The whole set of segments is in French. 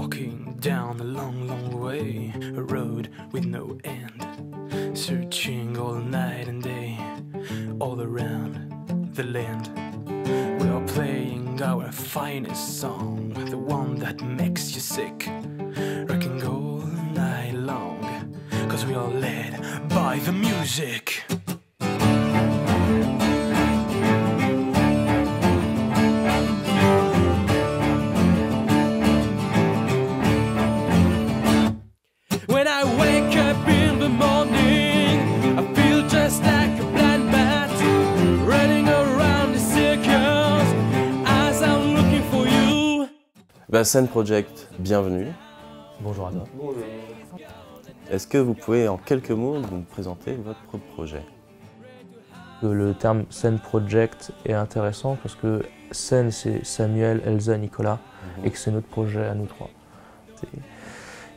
Walking down a long, long way, a road with no end, searching all night and day, all around the land. We are playing our finest song, the one that makes you sick, rocking all night long, 'cause we are led by the music. When I wake up in the morning, I feel just like a blind bat, running around the circles as I'm looking for you. Sen Project, bienvenue. Bonjour à toi. Bonjour. Est-ce que vous pouvez en quelques mots nous présenter votre projet? Le terme Sen Project est intéressant parce que Sen c'est Samuel, Elsa, Nicolas et que c'est notre projet à nous trois.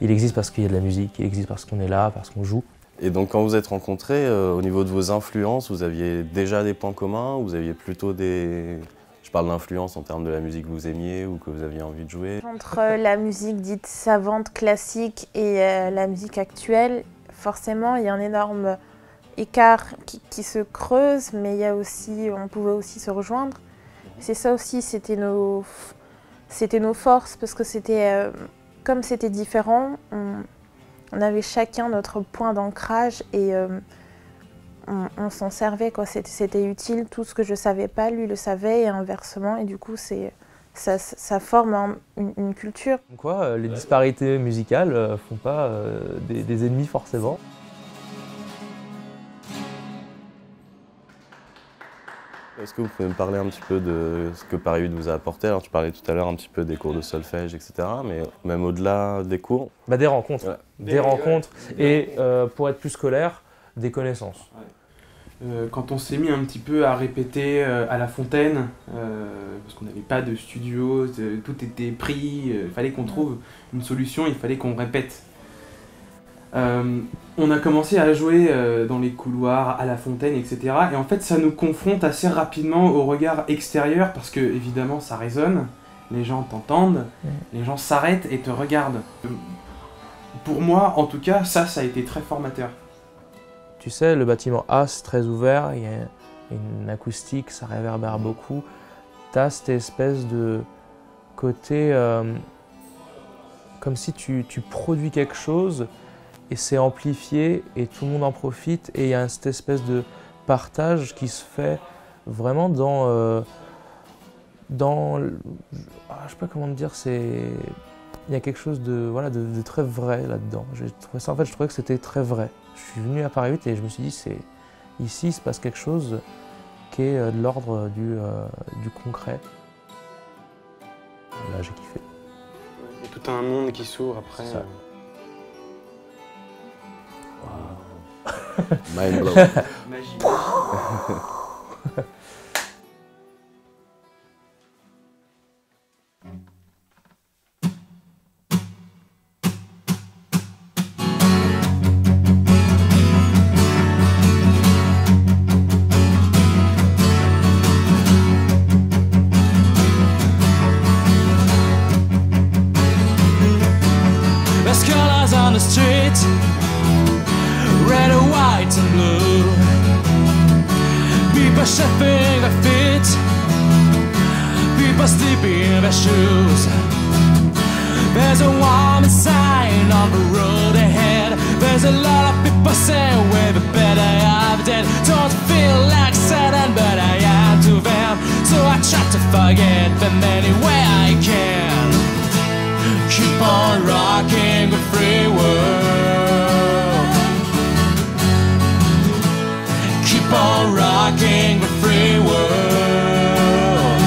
Il existe parce qu'il y a de la musique, il existe parce qu'on est là, parce qu'on joue. Et donc quand vous êtes rencontrés, au niveau de vos influences, vous aviez déjà des points communs ou vous aviez plutôt des... Je parle d'influence en termes de la musique que vous aimiez ou que vous aviez envie de jouer. Entre la musique dite savante, classique et la musique actuelle, forcément il y a un énorme écart qui se creuse, mais il y a aussi, on pouvait aussi se rejoindre. C'est ça aussi, c'était nos forces, parce que c'était... Comme c'était différent, on avait chacun notre point d'ancrage et on s'en servait, quoi. C'était utile, tout ce que je ne savais pas, lui le savait et inversement. Et du coup, ça forme une culture. Quoi, les disparités musicales font pas des ennemis forcément. Est-ce que vous pouvez me parler un petit peu de ce que Paris 8 vous a apporté? Alors tu parlais tout à l'heure un petit peu des cours de solfège, etc. Mais même au-delà des cours? Des rencontres. Ouais. Des rencontres et pour être plus scolaire, des connaissances. Quand on s'est mis un petit peu à répéter à la fontaine, parce qu'on n'avait pas de studio, tout était pris, il fallait qu'on trouve une solution, il fallait qu'on répète. On a commencé à jouer dans les couloirs, à la fontaine, etc. Et en fait, ça nous confronte assez rapidement au regard extérieur parce que, évidemment, ça résonne, les gens t'entendent, les gens s'arrêtent et te regardent. Pour moi, en tout cas, ça a été très formateur. Tu sais, le bâtiment A, c'est très ouvert, il y a une acoustique, ça réverbère beaucoup. Tu as cette espèce de côté, comme si tu produis quelque chose, et c'est amplifié et tout le monde en profite et il y a cette espèce de partage qui se fait vraiment je sais pas comment te dire, il y a quelque chose de très vrai là-dedans. J'ai trouvé ça, en fait, je trouvais que c'était très vrai. Je suis venu à Paris 8 et je me suis dit, ici il se passe quelque chose qui est de l'ordre du concret. Là, j'ai kiffé. Il y a tout un monde qui s'ouvre après. Ça. Mind blown. Magie. There's colors on the street, red, white and blue. People shuffling their feet, people sleeping in their shoes. There's a warning sign on the road ahead. There's a lot of people saying we're the better of dead. Don't feel like Satan, but I am to them. So I try to forget them any way I can. Keep on rocking the free world. Keep on rocking the free world.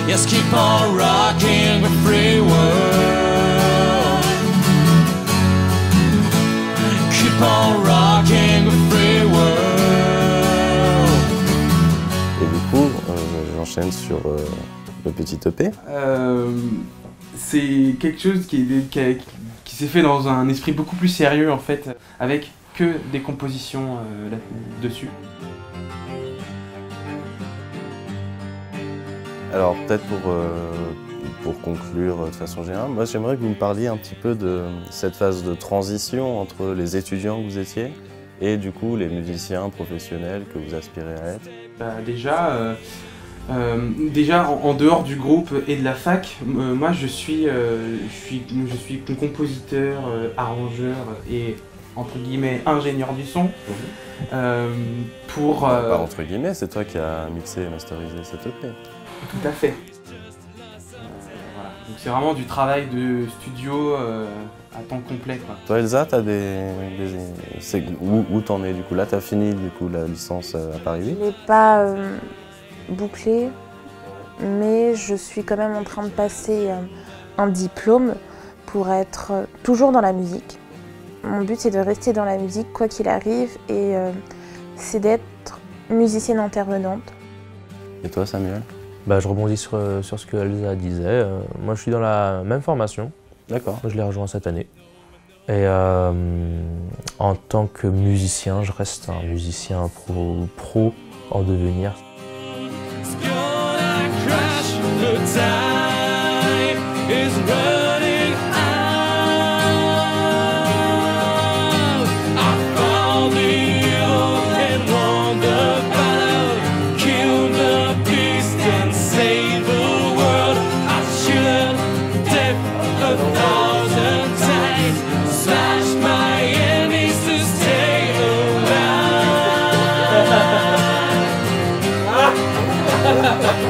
Yes, keep on rocking the free world. Keep on rocking the free world. Et du coup, j'enchaîne sur le petit EP. C'est quelque chose qui s'est fait dans un esprit beaucoup plus sérieux en fait, avec que des compositions là-dessus. Alors peut-être pour pour conclure de façon générale, moi j'aimerais que vous me parliez un petit peu de cette phase de transition entre les étudiants que vous étiez et du coup les musiciens professionnels que vous aspirez à être. Déjà en dehors du groupe et de la fac, moi je suis compositeur, arrangeur et entre guillemets ingénieur du son. Pas entre guillemets, c'est toi qui as mixé et masterisé cette EP. Tout à fait. Voilà. Donc c'est vraiment du travail de studio à temps complet, quoi. Toi Elsa, t'as où t'en es du coup? Là t'as fini du coup la licence à Paris 8? Je l'ai pas bouclé, mais je suis quand même en train de passer un diplôme pour être toujours dans la musique. Mon but c'est de rester dans la musique quoi qu'il arrive et c'est d'être musicienne intervenante. Et toi Samuel? Bah, je rebondis sur ce que Elsa disait. Moi je suis dans la même formation. D'accord. Je l'ai rejoint cette année. Et en tant que musicien, je reste un musicien pro en devenir. Ha ha ha!